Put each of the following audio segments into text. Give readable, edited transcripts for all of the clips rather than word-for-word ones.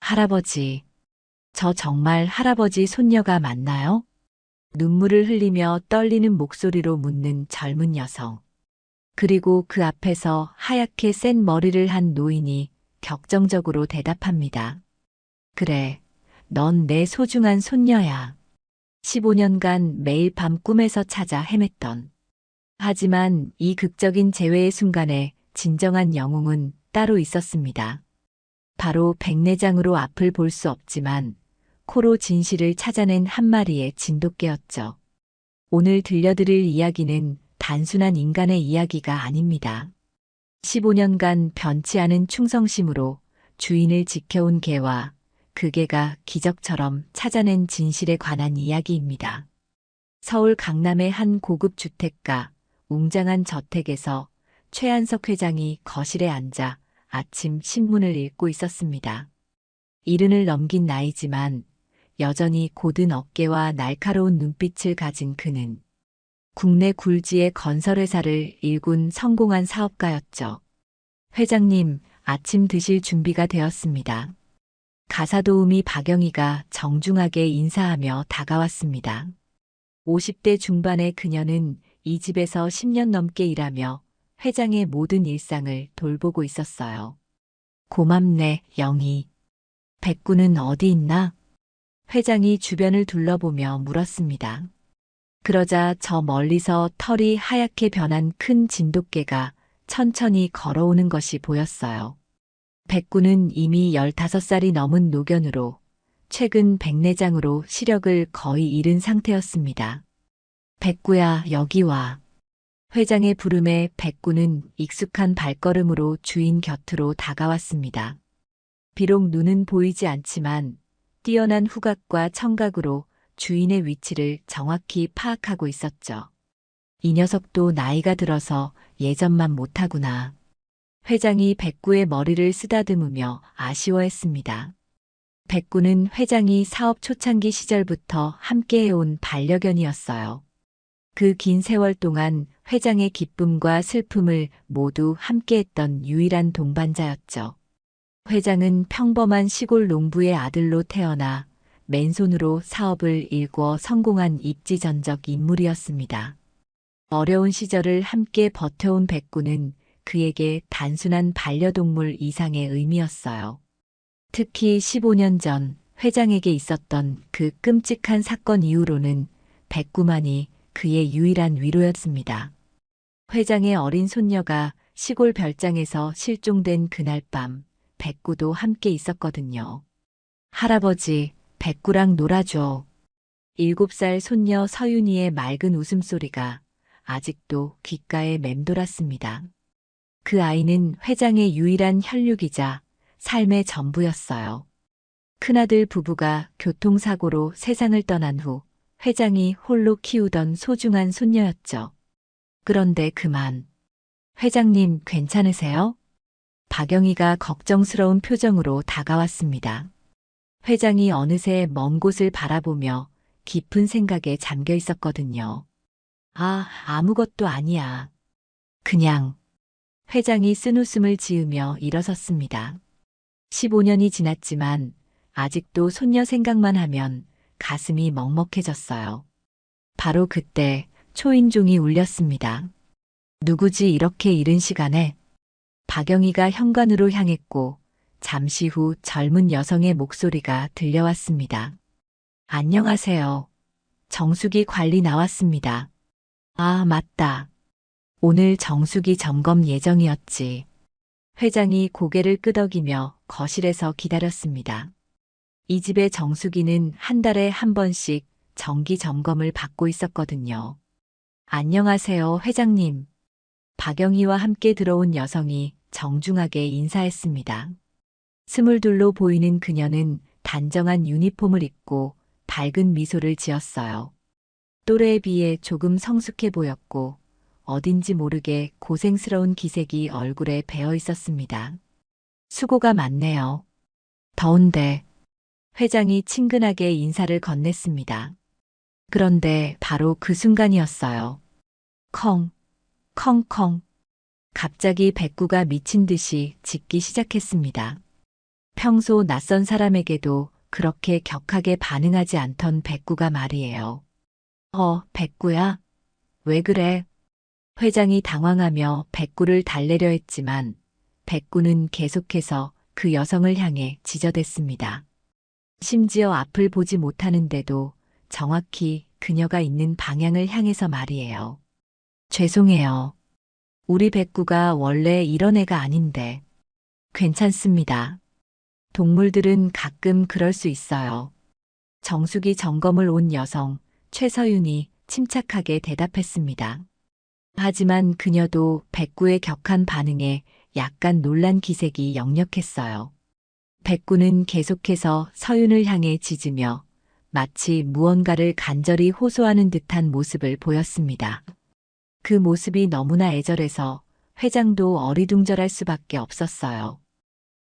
할아버지, 저 정말 할아버지 손녀가 맞나요? 눈물을 흘리며 떨리는 목소리로 묻는 젊은 여성. 그리고 그 앞에서 하얗게 센 머리를 한 노인이 격정적으로 대답합니다. 그래, 넌 내 소중한 손녀야. 15년간 매일 밤 꿈에서 찾아 헤맸던. 하지만 이 극적인 재회의 순간에 진정한 영웅은 따로 있었습니다. 바로 백내장으로 앞을 볼 수 없지만 코로 진실을 찾아낸 한 마리의 진돗개였죠. 오늘 들려드릴 이야기는 단순한 인간의 이야기가 아닙니다. 15년간 변치 않은 충성심으로 주인을 지켜온 개와 그 개가 기적처럼 찾아낸 진실에 관한 이야기입니다. 서울 강남의 한 고급 주택가, 웅장한 저택에서 최한석 회장이 거실에 앉아 아침 신문을 읽고 있었습니다. 이른을 넘긴 나이지만 여전히 고든 어깨와 날카로운 눈빛을 가진 그는 국내 굴지의 건설회사를 일군 성공한 사업가였죠. 회장님, 아침 드실 준비가 되었습니다. 가사도우미 박영희가 정중하게 인사하며 다가왔습니다. 50대 중반의 그녀는 이 집에서 10년 넘게 일하며 회장의 모든 일상을 돌보고 있었어요. 고맙네, 영희. 백구는 어디 있나? 회장이 주변을 둘러보며 물었습니다. 그러자 저 멀리서 털이 하얗게 변한 큰 진돗개가 천천히 걸어오는 것이 보였어요. 백구는 이미 15살이 넘은 노견으로 최근 백내장으로 시력을 거의 잃은 상태였습니다. 백구야, 여기 와. 회장의 부름에 백구는 익숙한 발걸음으로 주인 곁으로 다가왔습니다. 비록 눈은 보이지 않지만 뛰어난 후각과 청각으로 주인의 위치를 정확히 파악하고 있었죠. 이 녀석도 나이가 들어서 예전만 못하구나. 회장이 백구의 머리를 쓰다듬으며 아쉬워했습니다. 백구는 회장이 사업 초창기 시절부터 함께해온 반려견이었어요. 그 긴 세월 동안 회장의 기쁨과 슬픔을 모두 함께했던 유일한 동반자였죠. 회장은 평범한 시골 농부의 아들로 태어나 맨손으로 사업을 일궈 성공한 입지전적 인물이었습니다. 어려운 시절을 함께 버텨온 백구는 그에게 단순한 반려동물 이상의 의미였어요. 특히 15년 전 회장에게 있었던 그 끔찍한 사건 이후로는 백구만이 그의 유일한 위로였습니다. 회장의 어린 손녀가 시골 별장에서 실종된 그날 밤 백구도 함께 있었거든요. 할아버지, 백구랑 놀아줘. 7살 손녀 서윤이의 맑은 웃음소리가 아직도 귓가에 맴돌았습니다. 그 아이는 회장의 유일한 혈육이자 삶의 전부였어요. 큰아들 부부가 교통사고로 세상을 떠난 후 회장이 홀로 키우던 소중한 손녀였죠. 그런데 그만. 회장님, 괜찮으세요? 박영희가 걱정스러운 표정으로 다가왔습니다. 회장이 어느새 먼 곳을 바라보며 깊은 생각에 잠겨 있었거든요. 아무것도 아니야. 그냥. 회장이 쓴웃음을 지으며 일어섰습니다. 15년이 지났지만 아직도 손녀 생각만 하면 가슴이 먹먹해졌어요. 바로 그때 초인종이 울렸습니다. 누구지 이렇게 이른 시간에? 박영희가 현관으로 향했고 잠시 후 젊은 여성의 목소리가 들려왔습니다. 안녕하세요. 정수기 관리 나왔습니다. 아, 맞다. 오늘 정수기 점검 예정이었지. 회장이 고개를 끄덕이며 거실에서 기다렸습니다. 이 집의 정수기는 한 달에 한 번씩 정기 점검을 받고 있었거든요. 안녕하세요, 회장님. 박영희와 함께 들어온 여성이 정중하게 인사했습니다. 22로 보이는 그녀는 단정한 유니폼을 입고 밝은 미소를 지었어요. 또래에 비해 조금 성숙해 보였고 어딘지 모르게 고생스러운 기색이 얼굴에 배어 있었습니다. 수고가 많네요. 더운데. 회장이 친근하게 인사를 건넸습니다. 그런데 바로 그 순간이었어요. 컹, 컹컹. 갑자기 백구가 미친 듯이 짖기 시작했습니다. 평소 낯선 사람에게도 그렇게 격하게 반응하지 않던 백구가 말이에요. 백구야? 왜 그래? 회장이 당황하며 백구를 달래려 했지만 백구는 계속해서 그 여성을 향해 지저댔습니다. 심지어 앞을 보지 못하는데도 정확히 그녀가 있는 방향을 향해서 말이에요. 죄송해요. 우리 백구가 원래 이런 애가 아닌데. 괜찮습니다. 동물들은 가끔 그럴 수 있어요. 정수기 점검을 온 여성 최서윤이 침착하게 대답했습니다. 하지만 그녀도 백구의 격한 반응에 약간 놀란 기색이 역력했어요. 백구는 계속해서 서윤을 향해 짖으며 마치 무언가를 간절히 호소하는 듯한 모습을 보였습니다. 그 모습이 너무나 애절해서 회장도 어리둥절할 수밖에 없었어요.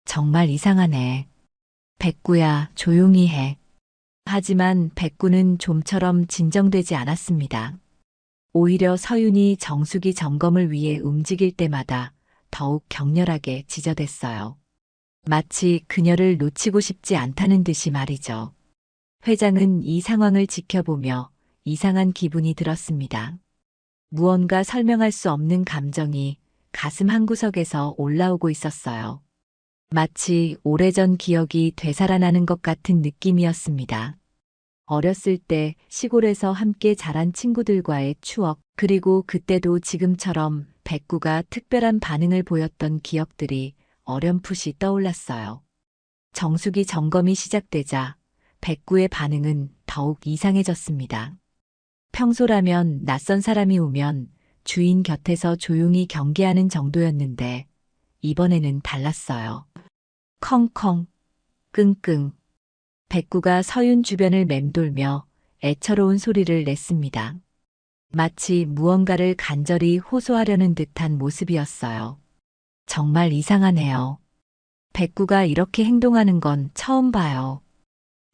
정말 이상하네. 백구야, 조용히 해. 하지만 백구는 좀처럼 진정되지 않았습니다. 오히려 서윤이 정수기 점검을 위해 움직일 때마다 더욱 격렬하게 지저댔어요. 마치 그녀를 놓치고 싶지 않다는 듯이 말이죠. 회장은 이 상황을 지켜보며 이상한 기분이 들었습니다. 무언가 설명할 수 없는 감정이 가슴 한구석에서 올라오고 있었어요. 마치 오래전 기억이 되살아나는 것 같은 느낌이었습니다. 어렸을 때 시골에서 함께 자란 친구들과의 추억, 그리고 그때도 지금처럼 백구가 특별한 반응을 보였던 기억들이 어렴풋이 떠올랐어요. 정수기 점검이 시작되자 백구의 반응은 더욱 이상해졌습니다. 평소라면 낯선 사람이 오면 주인 곁에서 조용히 경계하는 정도였는데 이번에는 달랐어요. 컹컹, 끙끙. 백구가 서윤 주변을 맴돌며 애처로운 소리를 냈습니다. 마치 무언가를 간절히 호소하려는 듯한 모습이었어요. 정말 이상하네요. 백구가 이렇게 행동하는 건 처음 봐요.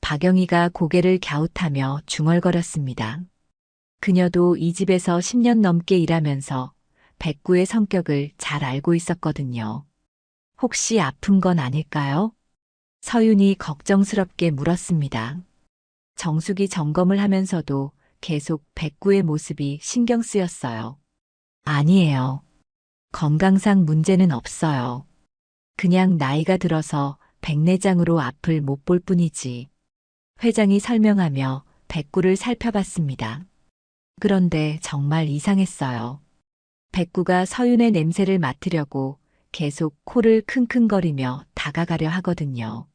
박영희가 고개를 갸웃하며 중얼거렸습니다. 그녀도 이 집에서 10년 넘게 일하면서 백구의 성격을 잘 알고 있었거든요. 혹시 아픈 건 아닐까요? 서윤이 걱정스럽게 물었습니다. 정수기 점검을 하면서도 계속 백구의 모습이 신경 쓰였어요. 아니에요. 건강상 문제는 없어요. 그냥 나이가 들어서 백내장으로 앞을 못 볼 뿐이지. 회장이 설명하며 백구를 살펴봤습니다. 그런데 정말 이상했어요. 백구가 서윤의 냄새를 맡으려고 계속 코를 킁킁거리며 다가가려 하거든요.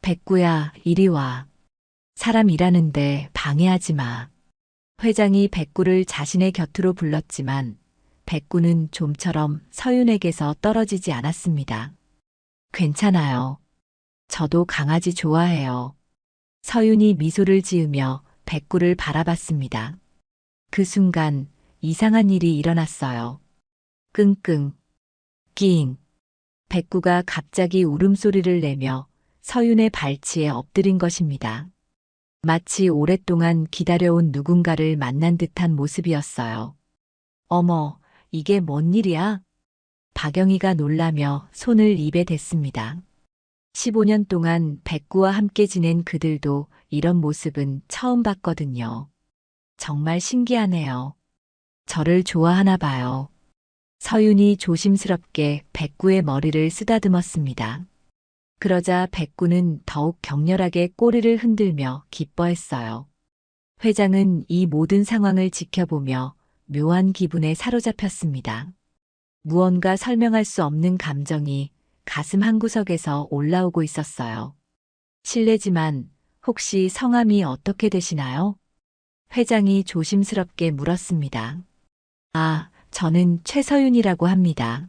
백구야, 이리 와. 사람 일하는데 방해하지 마. 회장이 백구를 자신의 곁으로 불렀지만 백구는 좀처럼 서윤에게서 떨어지지 않았습니다. 괜찮아요. 저도 강아지 좋아해요. 서윤이 미소를 지으며 백구를 바라봤습니다. 그 순간 이상한 일이 일어났어요. 끙끙, 끼잉. 백구가 갑자기 울음소리를 내며 서윤의 발치에 엎드린 것입니다. 마치 오랫동안 기다려온 누군가를 만난 듯한 모습이었어요. 어머, 이게 뭔 일이야? 박영희가 놀라며 손을 입에 댔습니다. 15년 동안 백구와 함께 지낸 그들도 이런 모습은 처음 봤거든요. 정말 신기하네요. 저를 좋아하나 봐요. 서윤이 조심스럽게 백구의 머리를 쓰다듬었습니다. 그러자 백구는 더욱 격렬하게 꼬리를 흔들며 기뻐했어요. 회장은 이 모든 상황을 지켜보며 묘한 기분에 사로잡혔습니다. 무언가 설명할 수 없는 감정이 가슴 한구석에서 올라오고 있었어요. 실례지만 혹시 성함이 어떻게 되시나요? 회장이 조심스럽게 물었습니다. 아, 저는 최서윤이라고 합니다.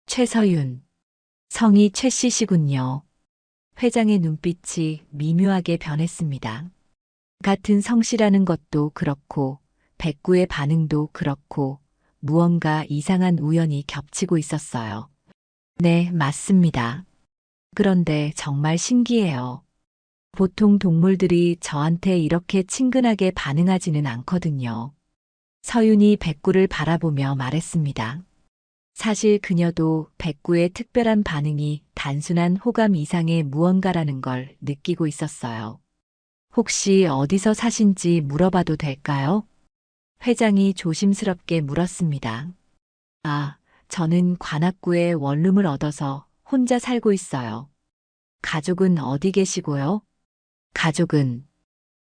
최서윤. 성이 최 씨시군요. 회장의 눈빛이 미묘하게 변했습니다. 같은 성씨라는 것도 그렇고 백구의 반응도 그렇고 무언가 이상한 우연이 겹치고 있었어요. 네, 맞습니다. 그런데 정말 신기해요. 보통 동물들이 저한테 이렇게 친근하게 반응하지는 않거든요. 서윤이 백구를 바라보며 말했습니다. 사실 그녀도 백구의 특별한 반응이 단순한 호감 이상의 무언가라는 걸 느끼고 있었어요. 혹시 어디서 사신지 물어봐도 될까요? 회장이 조심스럽게 물었습니다. 아, 저는 관악구에 원룸을 얻어서 혼자 살고 있어요. 가족은 어디 계시고요? 가족은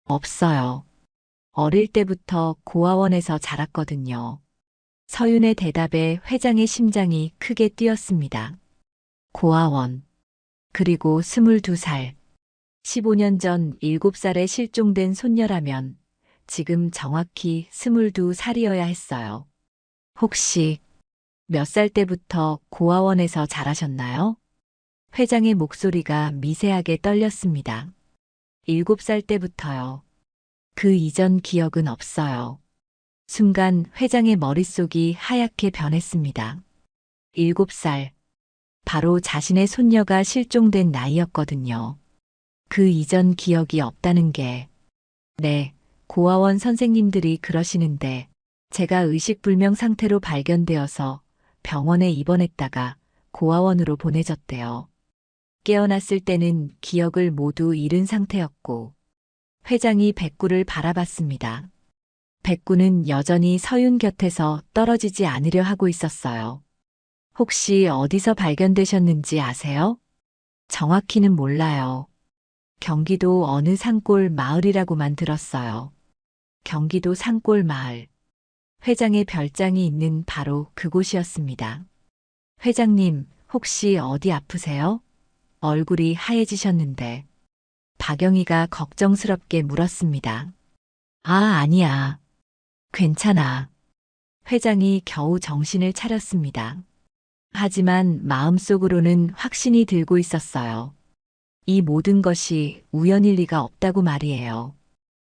없어요. 어릴 때부터 고아원에서 자랐거든요. 서윤의 대답에 회장의 심장이 크게 뛰었습니다. 고아원. 그리고 22살. 15년 전 7살에 실종된 손녀라면 지금 정확히 22살이어야 했어요. 혹시 몇 살 때부터 고아원에서 자라셨나요? 회장의 목소리가 미세하게 떨렸습니다. 7살 때부터요. 그 이전 기억은 없어요. 순간 회장의 머릿속이 하얗게 변했습니다. 7살. 바로 자신의 손녀가 실종된 나이였거든요. 그 이전 기억이 없다는 게, 네, 고아원 선생님들이 그러시는데, 제가 의식불명 상태로 발견되어서 병원에 입원했다가 고아원으로 보내졌대요. 깨어났을 때는 기억을 모두 잃은 상태였고, 회장이 백구를 바라봤습니다. 백구는 여전히 서윤 곁에서 떨어지지 않으려 하고 있었어요. 혹시 어디서 발견되셨는지 아세요? 정확히는 몰라요. 경기도 어느 산골 마을이라고만 들었어요. 경기도 산골 마을. 회장의 별장이 있는 바로 그곳이었습니다. 회장님, 혹시 어디 아프세요? 얼굴이 하얘지셨는데. 박영희가 걱정스럽게 물었습니다. 아, 아니야. 괜찮아. 회장이 겨우 정신을 차렸습니다. 하지만 마음속으로는 확신이 들고 있었어요. 이 모든 것이 우연일 리가 없다고 말이에요.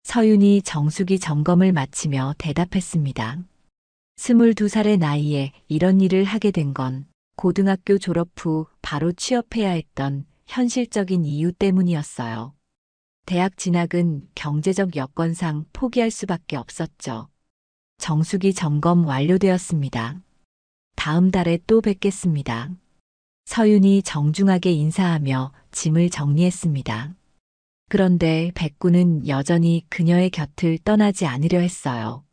서윤이 정수기 점검을 마치며 대답했습니다. 22살의 나이에 이런 일을 하게 된 건 고등학교 졸업 후 바로 취업해야 했던 현실적인 이유 때문이었어요. 대학 진학은 경제적 여건상 포기할 수밖에 없었죠. 정수기 점검 완료되었습니다. 다음 달에 또 뵙겠습니다. 서윤이 정중하게 인사하며 짐을 정리했습니다. 그런데 백구는 여전히 그녀의 곁을 떠나지 않으려 했어요.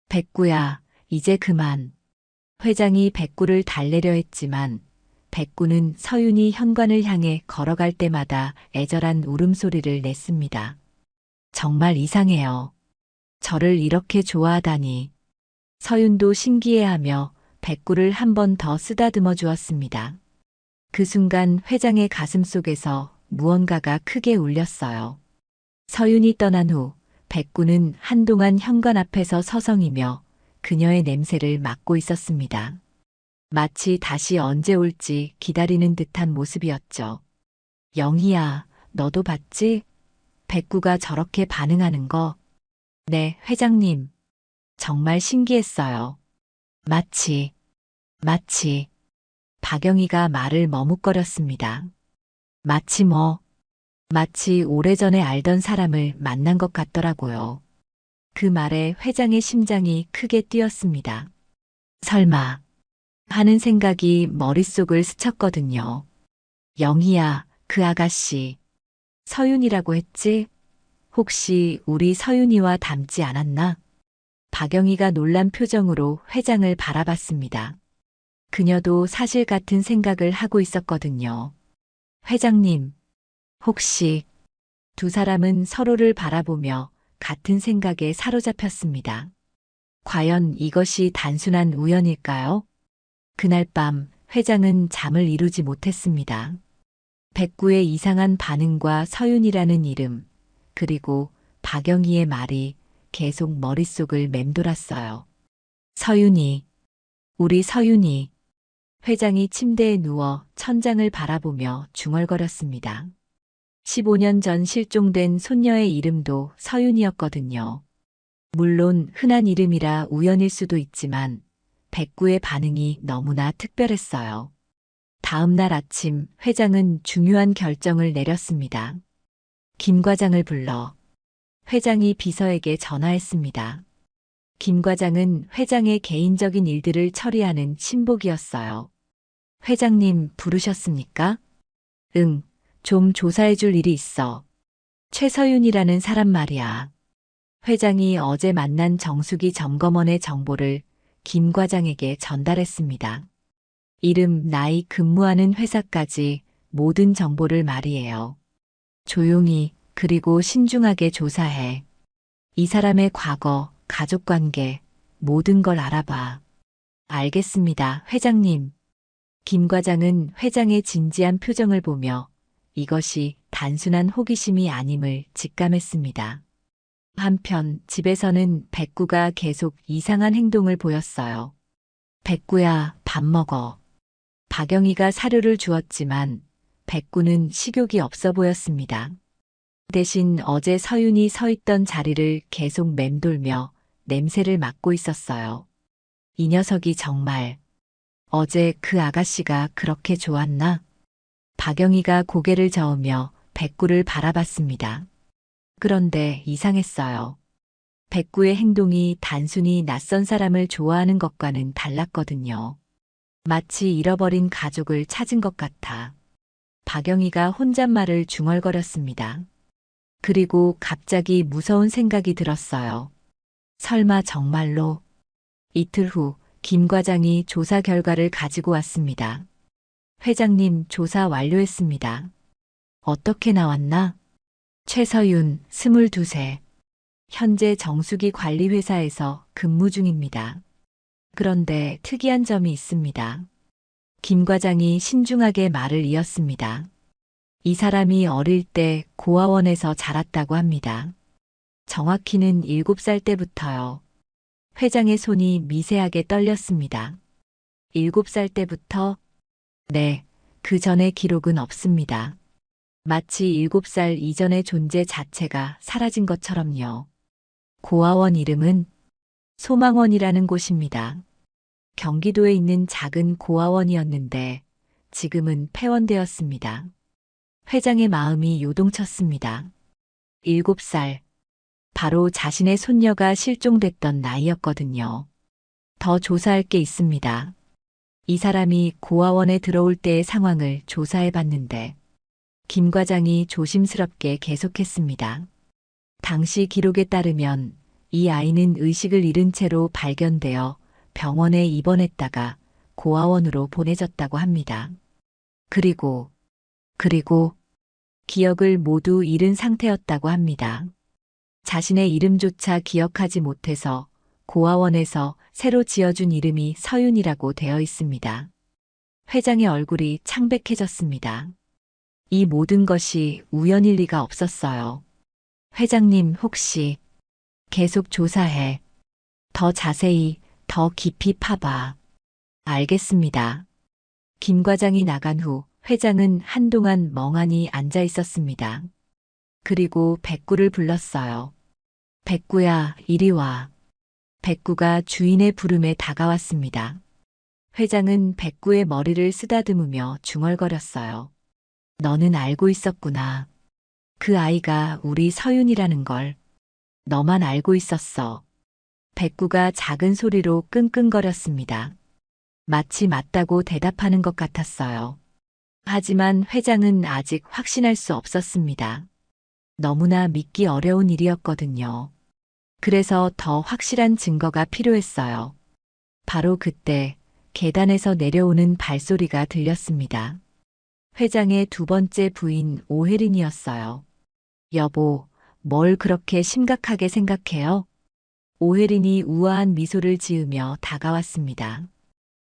백구야, 이제 그만. 회장이 백구를 달래려 했지만 백구는 서윤이 현관을 향해 걸어갈 때마다 애절한 울음소리를 냈습니다. 정말 이상해요. 저를 이렇게 좋아하다니. 서윤도 신기해하며 백구를 한 번 더 쓰다듬어 주었습니다. 그 순간 회장의 가슴 속에서 무언가가 크게 울렸어요. 서윤이 떠난 후 백구는 한동안 현관 앞에서 서성이며 그녀의 냄새를 맡고 있었습니다. 마치 다시 언제 올지 기다리는 듯한 모습이었죠. 영희야, 너도 봤지? 백구가 저렇게 반응하는 거. 네, 회장님. 정말 신기했어요. 마치. 박영희가 말을 머뭇거렸습니다. 마치 뭐, 마치 오래전에 알던 사람을 만난 것 같더라고요. 그 말에 회장의 심장이 크게 뛰었습니다. 설마, 하는 생각이 머릿속을 스쳤거든요. 영희야, 그 아가씨. 서윤이라고 했지? 혹시 우리 서윤이와 닮지 않았나? 박영희가 놀란 표정으로 회장을 바라봤습니다. 그녀도 사실 같은 생각을 하고 있었거든요. 회장님, 혹시 두 사람은 서로를 바라보며 같은 생각에 사로잡혔습니다. 과연 이것이 단순한 우연일까요? 그날 밤 회장은 잠을 이루지 못했습니다. 백구의 이상한 반응과 서윤이라는 이름, 그리고 박영희의 말이 계속 머릿속을 맴돌았어요. 서윤이, 우리 서윤이. 회장이 침대에 누워 천장을 바라보며 중얼거렸습니다. 15년 전 실종된 손녀의 이름도 서윤이었거든요. 물론 흔한 이름이라 우연일 수도 있지만 백구의 반응이 너무나 특별했어요. 다음 날 아침 회장은 중요한 결정을 내렸습니다. 김 과장을 불러 회장이 비서에게 전화했습니다. 김 과장은 회장의 개인적인 일들을 처리하는 신복이었어요. 회장님 부르셨습니까? 응, 좀 조사해 줄 일이 있어. 최서윤이라는 사람 말이야. 회장이 어제 만난 정수기 점검원의 정보를 김 과장에게 전달했습니다. 이름, 나이, 근무하는 회사까지 모든 정보를 말이에요. 조용히 그리고 신중하게 조사해. 이 사람의 과거, 가족관계, 모든 걸 알아봐. 알겠습니다, 회장님. 김 과장은 회장의 진지한 표정을 보며 이것이 단순한 호기심이 아님을 직감했습니다. 한편 집에서는 백구가 계속 이상한 행동을 보였어요. 백구야, 밥 먹어. 박영희가 사료를 주었지만 백구는 식욕이 없어 보였습니다. 대신 어제 서윤이 서 있던 자리를 계속 맴돌며 냄새를 맡고 있었어요. 이 녀석이 정말 어제 그 아가씨가 그렇게 좋았나? 박영희가 고개를 저으며 백구를 바라봤습니다. 그런데 이상했어요. 백구의 행동이 단순히 낯선 사람을 좋아하는 것과는 달랐거든요. 마치 잃어버린 가족을 찾은 것 같아. 박영희가 혼잣말을 중얼거렸습니다. 그리고 갑자기 무서운 생각이 들었어요. 설마 정말로? 이틀 후 김 과장이 조사 결과를 가지고 왔습니다. 회장님, 조사 완료했습니다. 어떻게 나왔나? 최서윤, 22세. 현재 정수기 관리 회사에서 근무 중입니다. 그런데 특이한 점이 있습니다. 김 과장이 신중하게 말을 이었습니다. 이 사람이 어릴 때 고아원에서 자랐다고 합니다. 정확히는 7살 때부터요. 회장의 손이 미세하게 떨렸습니다. 7살 때부터? 네, 그 전의 기록은 없습니다. 마치 7살 이전의 존재 자체가 사라진 것처럼요. 고아원 이름은 소망원이라는 곳입니다. 경기도에 있는 작은 고아원이었는데 지금은 폐원되었습니다. 회장의 마음이 요동쳤습니다. 7살. 바로 자신의 손녀가 실종됐던 나이였거든요. 더 조사할 게 있습니다. 이 사람이 고아원에 들어올 때의 상황을 조사해 봤는데 김 과장이 조심스럽게 계속했습니다. 당시 기록에 따르면 이 아이는 의식을 잃은 채로 발견되어 병원에 입원했다가 고아원으로 보내졌다고 합니다. 그리고 기억을 모두 잃은 상태였다고 합니다. 자신의 이름조차 기억하지 못해서 고아원에서 새로 지어준 이름이 서윤이라고 되어 있습니다. 회장의 얼굴이 창백해졌습니다. 이 모든 것이 우연일 리가 없었어요. 회장님, 혹시 계속 조사해. 더 자세히, 더 깊이 파봐. 알겠습니다. 김 과장이 나간 후 회장은 한동안 멍하니 앉아 있었습니다. 그리고 백구를 불렀어요. 백구야, 이리 와. 백구가 주인의 부름에 다가왔습니다. 회장은 백구의 머리를 쓰다듬으며 중얼거렸어요. 너는 알고 있었구나. 그 아이가 우리 서윤이라는 걸. 너만 알고 있었어. 백구가 작은 소리로 끙끙거렸습니다. 마치 맞다고 대답하는 것 같았어요. 하지만 회장은 아직 확신할 수 없었습니다. 너무나 믿기 어려운 일이었거든요. 그래서 더 확실한 증거가 필요했어요. 바로 그때 계단에서 내려오는 발소리가 들렸습니다. 회장의 두 번째 부인 오혜린이었어요. 여보, 뭘 그렇게 심각하게 생각해요? 오혜린이 우아한 미소를 지으며 다가왔습니다.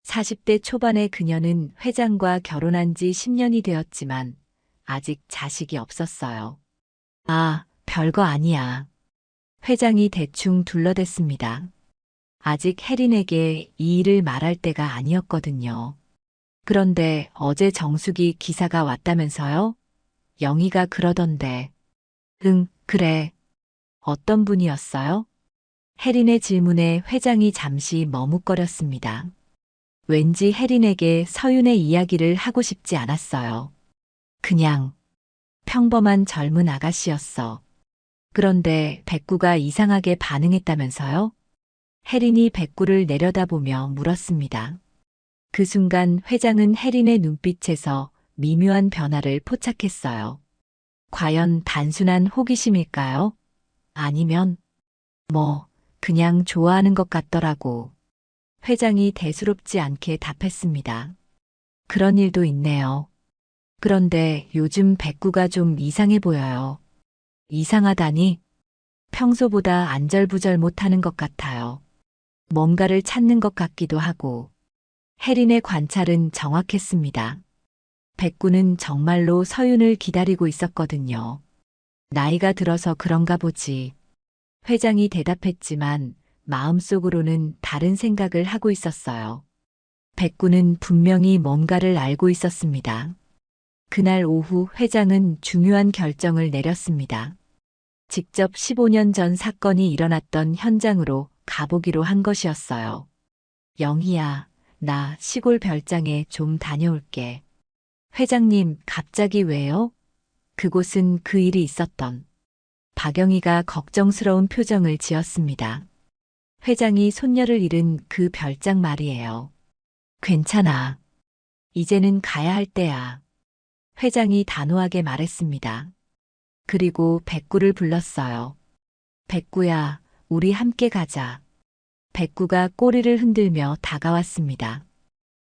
40대 초반의 그녀는 회장과 결혼한 지 10년이 되었지만 아직 자식이 없었어요. 아, 별거 아니야. 회장이 대충 둘러댔습니다. 아직 혜린에게 이 일을 말할 때가 아니었거든요. 그런데 어제 정숙이 기사가 왔다면서요? 영희가 그러던데. 응, 그래. 어떤 분이었어요? 혜린의 질문에 회장이 잠시 머뭇거렸습니다. 왠지 혜린에게 서윤의 이야기를 하고 싶지 않았어요. 그냥 평범한 젊은 아가씨였어. 그런데 백구가 이상하게 반응했다면서요? 혜린이 백구를 내려다보며 물었습니다. 그 순간 회장은 혜린의 눈빛에서 미묘한 변화를 포착했어요. 과연 단순한 호기심일까요? 아니면 그냥 좋아하는 것 같더라고. 회장이 대수롭지 않게 답했습니다. 그런 일도 있네요. 그런데 요즘 백구가 좀 이상해 보여요. 이상하다니? 평소보다 안절부절 못하는 것 같아요. 뭔가를 찾는 것 같기도 하고. 혜린의 관찰은 정확했습니다. 백구는 정말로 서윤을 기다리고 있었거든요. 나이가 들어서 그런가 보지. 회장이 대답했지만 마음속으로는 다른 생각을 하고 있었어요. 백구는 분명히 뭔가를 알고 있었습니다. 그날 오후 회장은 중요한 결정을 내렸습니다. 직접 15년 전 사건이 일어났던 현장으로 가보기로 한 것이었어요. 영희야, 나 시골 별장에 좀 다녀올게. 회장님, 갑자기 왜요? 그곳은 그 일이 있었던 박영희가 걱정스러운 표정을 지었습니다. 회장이 손녀를 잃은 그 별장 말이에요. 괜찮아. 이제는 가야 할 때야. 회장이 단호하게 말했습니다. 그리고 백구를 불렀어요. 백구야, 우리 함께 가자. 백구가 꼬리를 흔들며 다가왔습니다.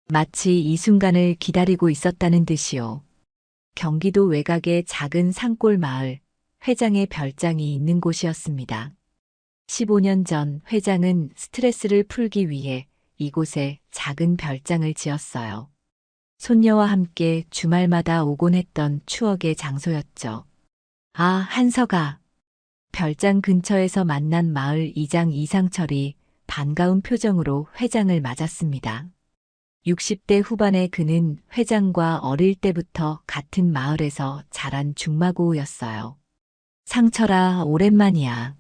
마치 이 순간을 기다리고 있었다는 듯이요. 경기도 외곽의 작은 산골 마을, 회장의 별장이 있는 곳이었습니다. 15년 전 회장은 스트레스를 풀기 위해 이곳에 작은 별장을 지었어요. 손녀와 함께 주말마다 오곤 했던 추억의 장소였죠. 아, 한서가. 별장 근처에서 만난 마을 이장 이상철이 반가운 표정으로 회장을 맞았습니다. 60대 후반의 그는 회장과 어릴 때부터 같은 마을에서 자란 중마고우였어요. 상철아, 오랜만이야.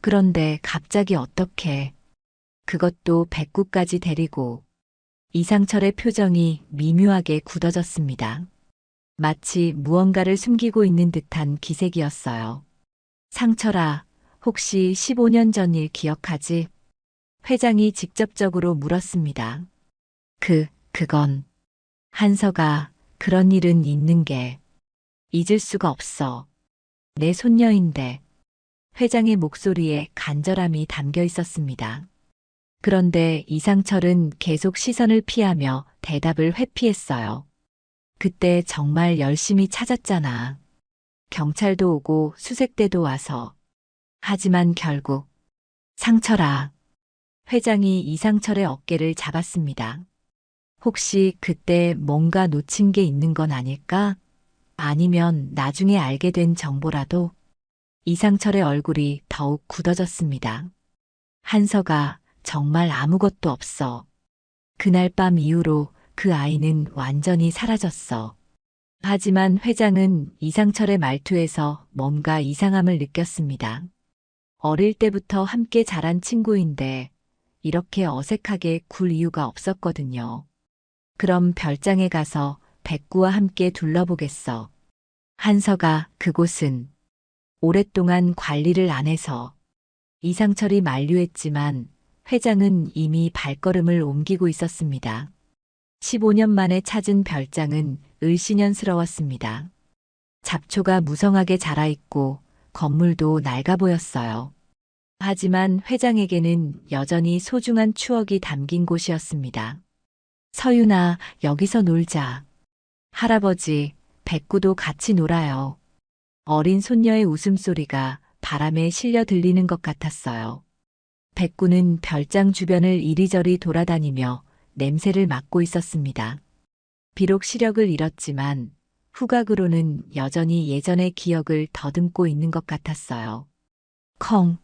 그런데 갑자기 어떻게? 그것도 백구까지 데리고. 이상철의 표정이 미묘하게 굳어졌습니다. 마치 무언가를 숨기고 있는 듯한 기색이었어요. 상철아, 혹시 15년 전 일 기억하지? 회장이 직접적으로 물었습니다. 그건. 한서가 그런 일은 있는 게 잊을 수가 없어. 내 손녀인데. 회장의 목소리에 간절함이 담겨 있었습니다. 그런데 이상철은 계속 시선을 피하며 대답을 회피했어요. 그때 정말 열심히 찾았잖아. 경찰도 오고 수색대도 와서. 하지만 결국 상철아. 회장이 이상철의 어깨를 잡았습니다. 혹시 그때 뭔가 놓친 게 있는 건 아닐까? 아니면 나중에 알게 된 정보라도? 이상철의 얼굴이 더욱 굳어졌습니다. 한서가 정말 아무것도 없어. 그날 밤 이후로 그 아이는 완전히 사라졌어. 하지만 회장은 이상철의 말투에서 뭔가 이상함을 느꼈습니다. 어릴 때부터 함께 자란 친구인데 이렇게 어색하게 굴 이유가 없었거든요. 그럼 별장에 가서 백구와 함께 둘러보겠어. 한서가 그곳은 오랫동안 관리를 안 해서. 이상철이 만류했지만 회장은 이미 발걸음을 옮기고 있었습니다. 15년 만에 찾은 별장은 을씨년스러웠습니다. 잡초가 무성하게 자라있고 건물도 낡아 보였어요. 하지만 회장에게는 여전히 소중한 추억이 담긴 곳이었습니다. 서윤아, 여기서 놀자. 할아버지, 백구도 같이 놀아요. 어린 손녀의 웃음소리가 바람에 실려 들리는 것 같았어요. 백구는 별장 주변을 이리저리 돌아다니며 냄새를 맡고 있었습니다. 비록 시력을 잃었지만 후각으로는 여전히 예전의 기억을 더듬고 있는 것 같았어요. 컹.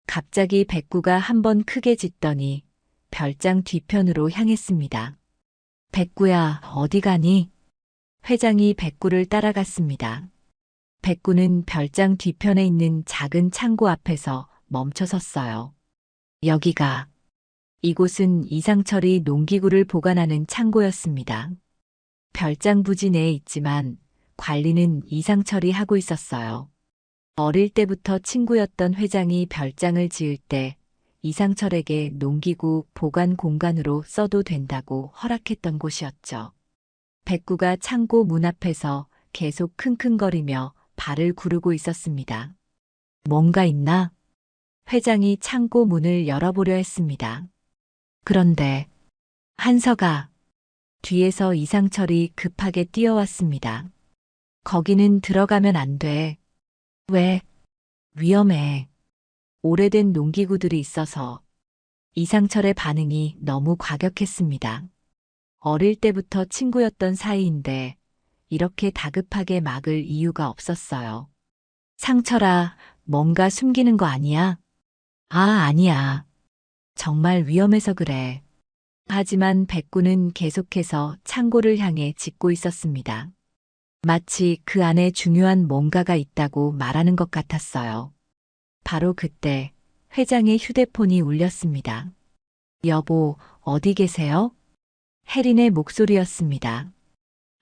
갑자기 백구가 한번 크게 짖더니 별장 뒤편으로 향했습니다. 백구야, 어디 가니? 회장이 백구를 따라갔습니다. 백구는 별장 뒤편에 있는 작은 창고 앞에서 멈춰 섰어요. 여기가. 이곳은 이상철이 농기구를 보관하는 창고였습니다. 별장 부지 내에 있지만 관리는 이상철이 하고 있었어요. 어릴 때부터 친구였던 회장이 별장을 지을 때 이상철에게 농기구 보관 공간으로 써도 된다고 허락했던 곳이었죠. 백구가 창고 문 앞에서 계속 킁킁거리며 발을 구르고 있었습니다. 뭔가 있나? 회장이 창고 문을 열어보려 했습니다. 그런데 한서가 뒤에서 이상철이 급하게 뛰어왔습니다. 거기는 들어가면 안 돼. 왜? 위험해. 오래된 농기구들이 있어서. 이상철의 반응이 너무 과격했습니다. 어릴 때부터 친구였던 사이인데 이렇게 다급하게 막을 이유가 없었어요. 상철아, 뭔가 숨기는 거 아니야? 아, 아니야. 정말 위험해서 그래. 하지만 백구는 계속해서 창고를 향해 짚고 있었습니다. 마치 그 안에 중요한 뭔가가 있다고 말하는 것 같았어요. 바로 그때 회장의 휴대폰이 울렸습니다. 여보, 어디 계세요? 혜린의 목소리였습니다.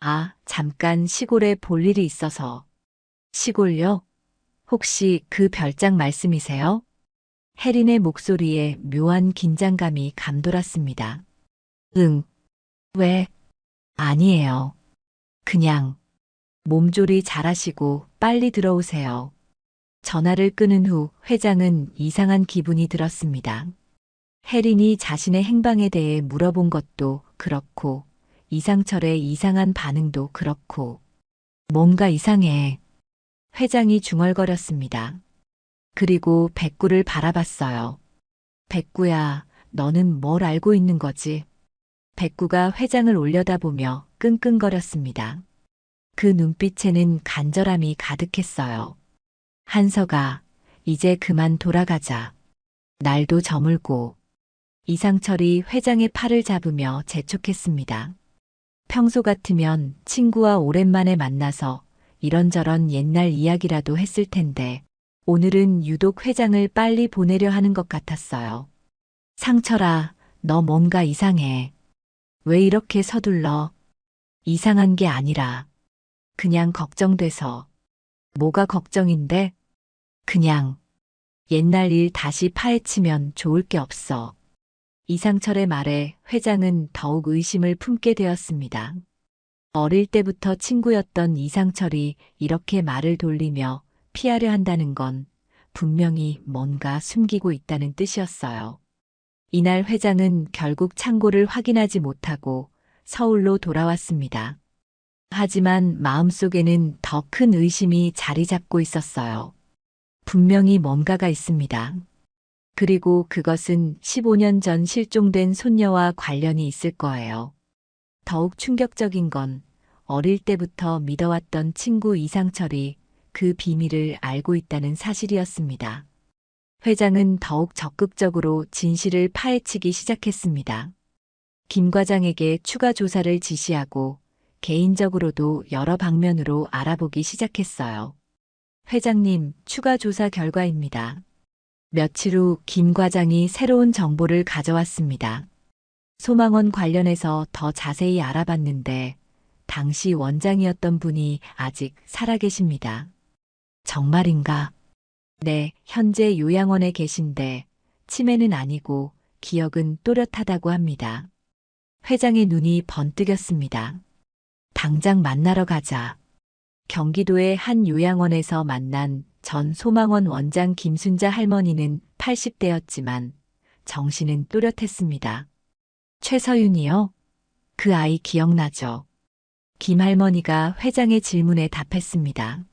아, 잠깐 시골에 볼 일이 있어서. 시골요? 혹시 그 별장 말씀이세요? 혜린의 목소리에 묘한 긴장감이 감돌았습니다. 응. 왜? 아니에요. 그냥 몸조리 잘하시고 빨리 들어오세요. 전화를 끊은 후 회장은 이상한 기분이 들었습니다. 혜린이 자신의 행방에 대해 물어본 것도 그렇고 이상철의 이상한 반응도 그렇고 뭔가 이상해. 회장이 중얼거렸습니다. 그리고 백구를 바라봤어요. 백구야, 너는 뭘 알고 있는 거지? 백구가 회장을 올려다보며 끙끙거렸습니다. 그 눈빛에는 간절함이 가득했어요. 한서가, 이제 그만 돌아가자. 날도 저물고. 이상철이 회장의 팔을 잡으며 재촉했습니다. 평소 같으면 친구와 오랜만에 만나서 이런저런 옛날 이야기라도 했을 텐데 오늘은 유독 회장을 빨리 보내려 하는 것 같았어요. 상철아, 너 뭔가 이상해. 왜 이렇게 서둘러? 이상한 게 아니라 그냥 걱정돼서. 뭐가 걱정인데? 그냥 옛날 일 다시 파헤치면 좋을 게 없어. 이상철의 말에 회장은 더욱 의심을 품게 되었습니다. 어릴 때부터 친구였던 이상철이 이렇게 말을 돌리며 피하려 한다는 건 분명히 뭔가 숨기고 있다는 뜻이었어요. 이날 회장은 결국 창고를 확인하지 못하고 서울로 돌아왔습니다. 하지만 마음속에는 더 큰 의심이 자리 잡고 있었어요. 분명히 뭔가가 있습니다. 그리고 그것은 15년 전 실종된 손녀와 관련이 있을 거예요. 더욱 충격적인 건 어릴 때부터 믿어왔던 친구 이상철이 그 비밀을 알고 있다는 사실이었습니다. 회장은 더욱 적극적으로 진실을 파헤치기 시작했습니다. 김 과장에게 추가 조사를 지시하고 개인적으로도 여러 방면으로 알아보기 시작했어요. 회장님, 추가 조사 결과입니다. 며칠 후 김 과장이 새로운 정보를 가져왔습니다. 소망원 관련해서 더 자세히 알아봤는데 당시 원장이었던 분이 아직 살아계십니다. 정말인가? 네, 현재 요양원에 계신데 치매는 아니고 기억은 또렷하다고 합니다. 회장의 눈이 번뜩였습니다. 당장 만나러 가자. 경기도의 한 요양원에서 만난 전 소망원 원장 김순자 할머니는 80대였지만 정신은 또렷했습니다. 최서윤이요? 그 아이 기억나죠? 김 할머니가 회장의 질문에 답했습니다.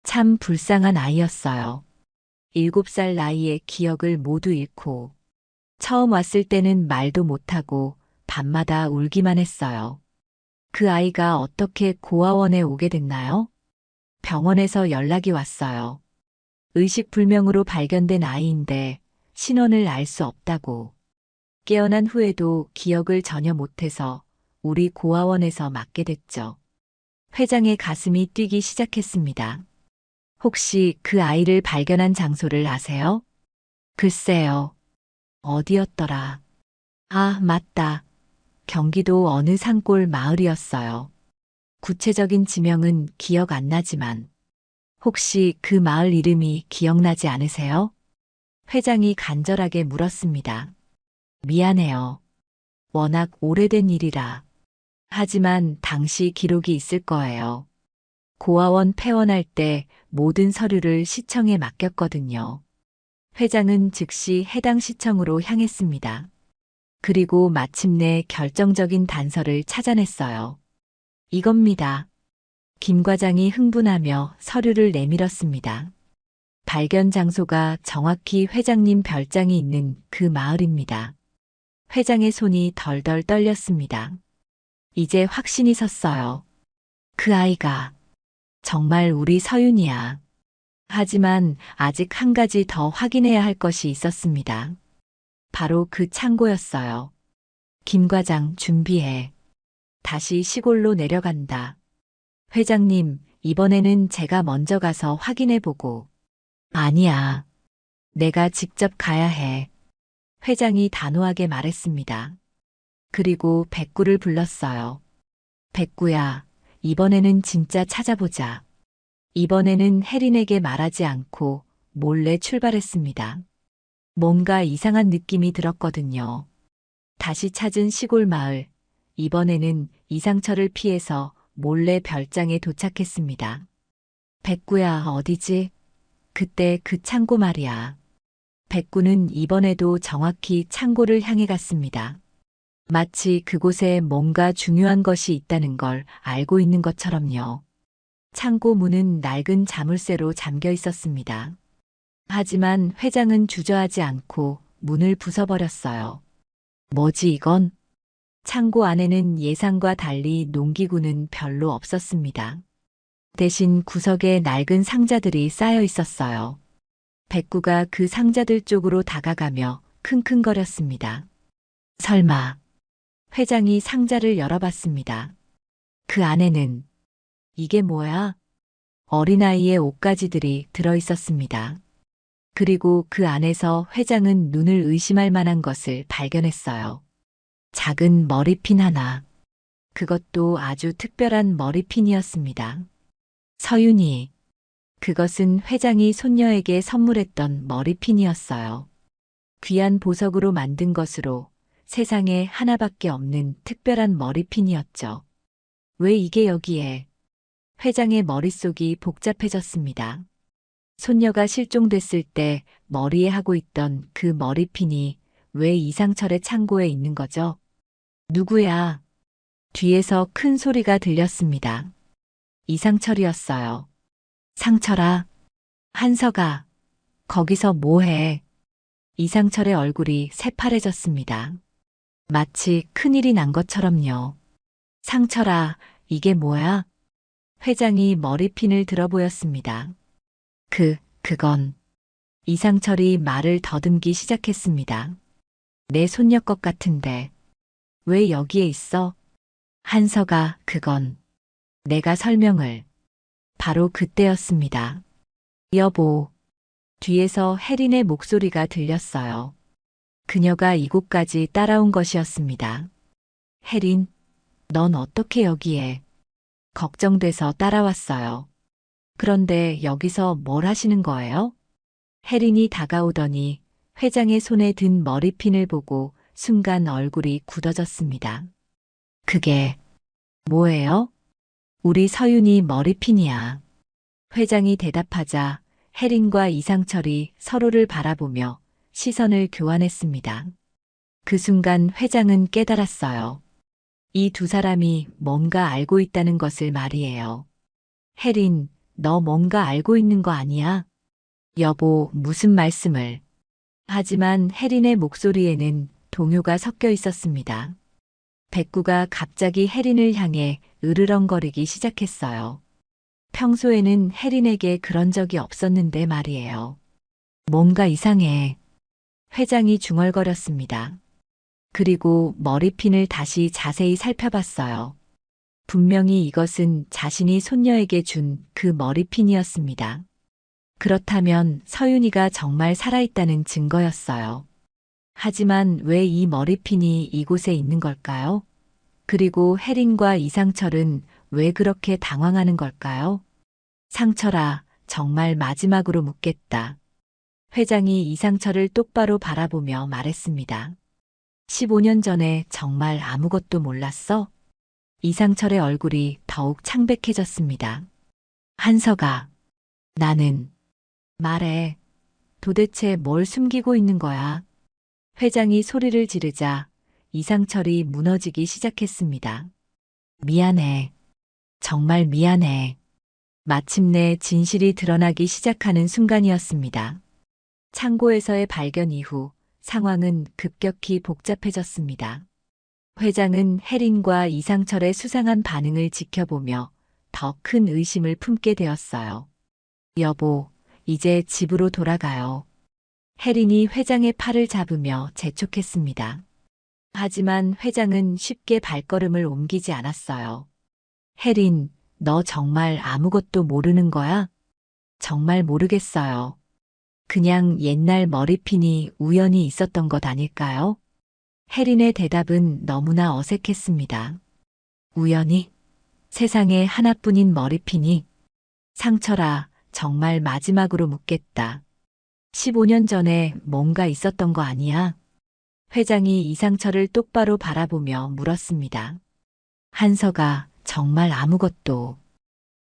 참 불쌍한 아이였어요. 7살 나이에 기억을 모두 잃고 처음 왔을 때는 말도 못하고 밤마다 울기만 했어요. 그 아이가 어떻게 고아원에 오게 됐나요? 병원에서 연락이 왔어요. 의식불명으로 발견된 아이인데 신원을 알 수 없다고. 깨어난 후에도 기억을 전혀 못해서 우리 고아원에서 맡게 됐죠. 회장의 가슴이 뛰기 시작했습니다. 혹시 그 아이를 발견한 장소를 아세요? 글쎄요. 어디였더라? 아, 맞다. 경기도 어느 산골 마을이었어요. 구체적인 지명은 기억 안 나지만 혹시 그 마을 이름이 기억나지 않으세요? 회장이 간절하게 물었습니다. 미안해요. 워낙 오래된 일이라. 하지만 당시 기록이 있을 거예요. 고아원 폐원할 때 모든 서류를 시청에 맡겼거든요. 회장은 즉시 해당 시청으로 향했습니다. 그리고 마침내 결정적인 단서를 찾아냈어요. 이겁니다. 김 과장이 흥분하며 서류를 내밀었습니다. 발견 장소가 정확히 회장님 별장이 있는 그 마을입니다. 회장의 손이 덜덜 떨렸습니다. 이제 확신이 섰어요. 그 아이가 정말 우리 서윤이야. 하지만 아직 한 가지 더 확인해야 할 것이 있었습니다. 바로 그 창고였어요. 김 과장 준비해. 다시 시골로 내려간다. 회장님, 이번에는 제가 먼저 가서 확인해 보고. 아니야. 내가 직접 가야 해. 회장이 단호하게 말했습니다. 그리고 백구를 불렀어요. 백구야, 이번에는 진짜 찾아보자. 이번에는 혜린에게 말하지 않고 몰래 출발했습니다. 뭔가 이상한 느낌이 들었거든요. 다시 찾은 시골 마을. 이번에는 이상철을 피해서 몰래 별장에 도착했습니다. 백구야, 어디지? 그때 그 창고 말이야. 백구는 이번에도 정확히 창고를 향해 갔습니다. 마치 그곳에 뭔가 중요한 것이 있다는 걸 알고 있는 것처럼요. 창고 문은 낡은 자물쇠로 잠겨 있었습니다. 하지만 회장은 주저하지 않고 문을 부숴버렸어요. 뭐지 이건? 창고 안에는 예상과 달리 농기구는 별로 없었습니다. 대신 구석에 낡은 상자들이 쌓여 있었어요. 백구가 그 상자들 쪽으로 다가가며 킁킁거렸습니다. 설마. 회장이 상자를 열어봤습니다. 그 안에는 이게 뭐야? 어린아이의 옷가지들이 들어있었습니다. 그리고 그 안에서 회장은 눈을 의심할 만한 것을 발견했어요. 작은 머리핀 하나. 그것도 아주 특별한 머리핀이었습니다. 서윤이. 그것은 회장이 손녀에게 선물했던 머리핀이었어요. 귀한 보석으로 만든 것으로 세상에 하나밖에 없는 특별한 머리핀이었죠. 왜 이게 여기에? 회장의 머릿속이 복잡해졌습니다. 손녀가 실종됐을 때 머리에 하고 있던 그 머리핀이 왜 이상철의 창고에 있는 거죠? 누구야? 뒤에서 큰 소리가 들렸습니다. 이상철이었어요. 상철아, 한서가, 거기서 뭐해? 이상철의 얼굴이 새파래졌습니다. 마치 큰일이 난 것처럼요. 상철아, 이게 뭐야? 회장이 머리핀을 들어 보였습니다. 그건. 이상철이 말을 더듬기 시작했습니다. 내 손녀 것 같은데. 왜 여기에 있어? 한서가, 그건. 내가 설명을. 바로 그때였습니다. 여보. 뒤에서 혜린의 목소리가 들렸어요. 그녀가 이곳까지 따라온 것이었습니다. 혜린, 넌 어떻게 여기에? 걱정돼서 따라왔어요. 그런데 여기서 뭘 하시는 거예요? 혜린이 다가오더니 회장의 손에 든 머리핀을 보고 순간 얼굴이 굳어졌습니다. 그게 뭐예요? 우리 서윤이 머리핀이야. 회장이 대답하자 혜린과 이상철이 서로를 바라보며 시선을 교환했습니다. 그 순간 회장은 깨달았어요. 이 두 사람이 뭔가 알고 있다는 것을 말이에요. 혜린, 너 뭔가 알고 있는 거 아니야? 여보, 무슨 말씀을. 하지만 혜린의 목소리에는 동요가 섞여 있었습니다. 백구가 갑자기 혜린을 향해 으르렁거리기 시작했어요. 평소에는 혜린에게 그런 적이 없었는데 말이에요. 뭔가 이상해. 회장이 중얼거렸습니다. 그리고 머리핀을 다시 자세히 살펴봤어요. 분명히 이것은 자신이 손녀에게 준 그 머리핀이었습니다. 그렇다면 서윤이가 정말 살아있다는 증거였어요. 하지만 왜 이 머리핀이 이곳에 있는 걸까요? 그리고 혜린과 이상철은 왜 그렇게 당황하는 걸까요? 상철아, 정말 마지막으로 묻겠다. 회장이 이상철을 똑바로 바라보며 말했습니다. 15년 전에 정말 아무것도 몰랐어? 이상철의 얼굴이 더욱 창백해졌습니다. 한서가, 나는, 말해. 도대체 뭘 숨기고 있는 거야? 회장이 소리를 지르자 이상철이 무너지기 시작했습니다. 미안해. 정말 미안해. 마침내 진실이 드러나기 시작하는 순간이었습니다. 창고에서의 발견 이후 상황은 급격히 복잡해졌습니다. 회장은 혜린과 이상철의 수상한 반응을 지켜보며 더 큰 의심을 품게 되었어요. 여보, 이제 집으로 돌아가요. 혜린이 회장의 팔을 잡으며 재촉했습니다. 하지만 회장은 쉽게 발걸음을 옮기지 않았어요. 혜린, 너 정말 아무것도 모르는 거야? 정말 모르겠어요. 그냥 옛날 머리핀이 우연히 있었던 것 아닐까요? 혜린의 대답은 너무나 어색했습니다. 우연히? 세상에 하나뿐인 머리핀이? 상철아, 정말 마지막으로 묻겠다. 15년 전에 뭔가 있었던 거 아니야? 회장이 이상철을 똑바로 바라보며 물었습니다. 한서가 정말 아무것도.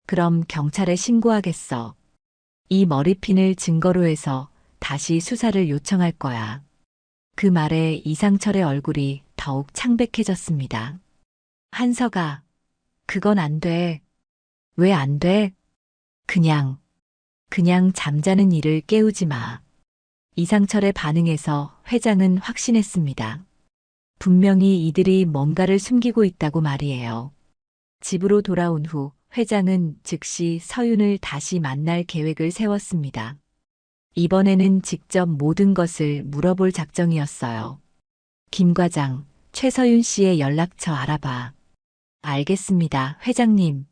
그럼 경찰에 신고하겠어. 이 머리핀을 증거로 해서 다시 수사를 요청할 거야. 그 말에 이상철의 얼굴이 더욱 창백해졌습니다. 한서가, 그건 안 돼. 왜 안 돼? 그냥 잠자는 이를 깨우지 마. 이상철의 반응에서 회장은 확신했습니다. 분명히 이들이 뭔가를 숨기고 있다고 말이에요. 집으로 돌아온 후 회장은 즉시 서윤을 다시 만날 계획을 세웠습니다. 이번에는 직접 모든 것을 물어볼 작정이었어요. 김 과장, 최서윤 씨의 연락처 알아봐. 알겠습니다, 회장님.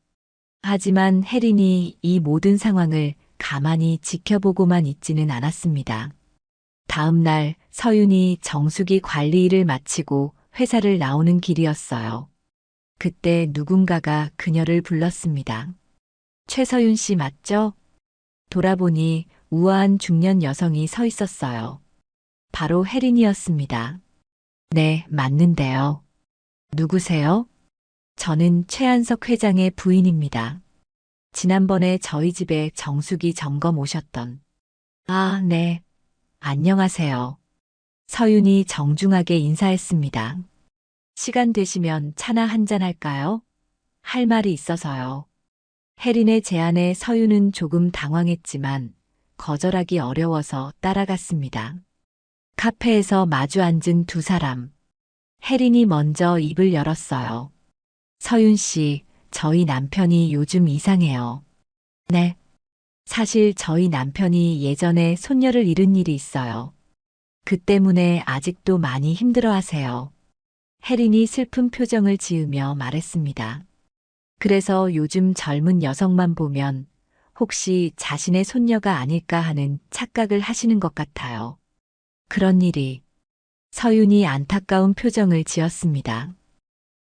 하지만 혜린이 이 모든 상황을 가만히 지켜보고만 있지는 않았습니다. 다음 날 서윤이 정수기 관리 일을 마치고 회사를 나오는 길이었어요. 그때 누군가가 그녀를 불렀습니다. 최서윤 씨 맞죠? 돌아보니 우아한 중년 여성이 서 있었어요. 바로 혜린이었습니다. 네, 맞는데요. 누구세요? 저는 최한석 회장의 부인입니다. 지난번에 저희 집에 정수기 점검 오셨던. 아, 네. 안녕하세요. 서윤이 정중하게 인사했습니다. 시간 되시면 차나 한잔 할까요? 할 말이 있어서요. 혜린의 제안에 서윤은 조금 당황했지만 거절하기 어려워서 따라갔습니다. 카페에서 마주 앉은 두 사람. 혜린이 먼저 입을 열었어요. 서윤 씨, 저희 남편이 요즘 이상해요. 네. 사실 저희 남편이 예전에 손녀를 잃은 일이 있어요. 그 때문에 아직도 많이 힘들어 하세요. 혜린이 슬픈 표정을 지으며 말했습니다. 그래서 요즘 젊은 여성만 보면 혹시 자신의 손녀가 아닐까 하는 착각을 하시는 것 같아요. 그런 일이. 서윤이 안타까운 표정을 지었습니다.